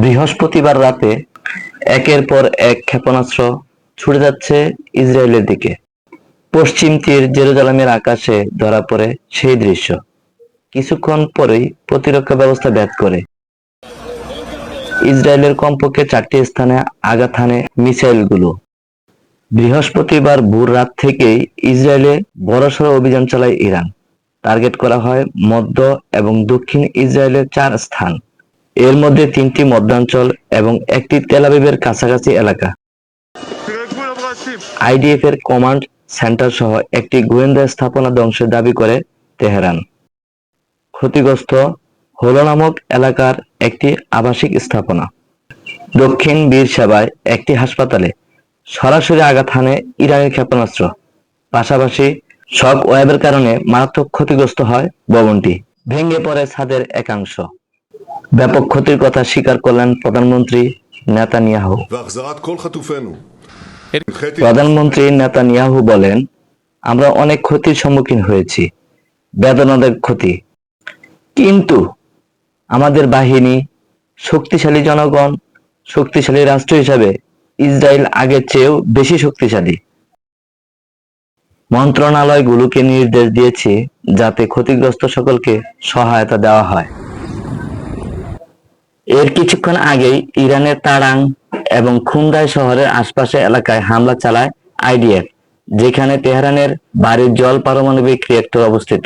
বৃহস্পতিবার রাতে একের পর এক ক্ষেপণাস্ত্র ছুটে যাচ্ছে ইসরায়েলের দিকে। পশ্চিম তীর জেরুজালেমের আকাশে ধরা পড়ে সেই দৃশ্য। কিছুক্ষণ পরেই প্রতিরক্ষা ব্যবস্থা ভেদ করে ইসরায়েলের কমপক্ষে 4টি স্থানে আঘাত হানে মিসাইলগুলো। বৃহস্পতিবার ভোর রাত থেকেই ইসরায়েলে বড়সড় অভিযান চালায় ইরান। টার্গেট করা হয় মধ্য এবং দক্ষিণ ইসরায়েলের 4 স্থান, এর মধ্যে 3টি মধ্যাঞ্চল এবং একটি তেল আবিবের কাছাকাছি এলাকা। আইডিএফ এর কমান্ড সেন্টার সহ একটি গোয়েন্দা স্থাপনা ধ্বংসের দাবি করে তেহরান। ক্ষতিগ্রস্ত হলো নামক এলাকার একটি আবাসিক স্থাপনা। দক্ষিণ বীরশেবায় একটি হাসপাতালে সরাসরি আঘাত হানে ইরানের ক্ষেপণাস্ত্র। পাশাপাশি শক ওয়েভের কারণে মারাত্মক ক্ষতিগ্রস্ত হয় ভবনটি। ভেঙে পড়ে ছাদের একাংশ। ব্যাপক ক্ষতির কথা স্বীকার করলেন প্রধানমন্ত্রী নেতানিয়াহু। প্রধানমন্ত্রী নেতানিয়াহু বলেন, আমরা অনেক ক্ষতির সম্মুখীন হয়েছি, বেদনাদায়ক ক্ষতি, কিন্তু আমাদের বাহিনী, শক্তিশালী জনগণ, শক্তিশালী রাষ্ট্র হিসাবে ইসরায়েল আগের চেয়েও বেশি শক্তিশালী। মন্ত্রণালয়গুলোকে নির্দেশ দিয়েছি যাতে ক্ষতিগ্রস্ত সকলকে সহায়তা দেওয়া হয়। এর কিছুক্ষণ আগেই ইরানের তারাং এবং খুন্দাই শহরের আশপাশের এলাকায় হামলা চালায় আইডিএফ, যেখানে তেহরানের বাড়ির জল পারমাণবিক রিঅ্যাক্টর অবস্থিত।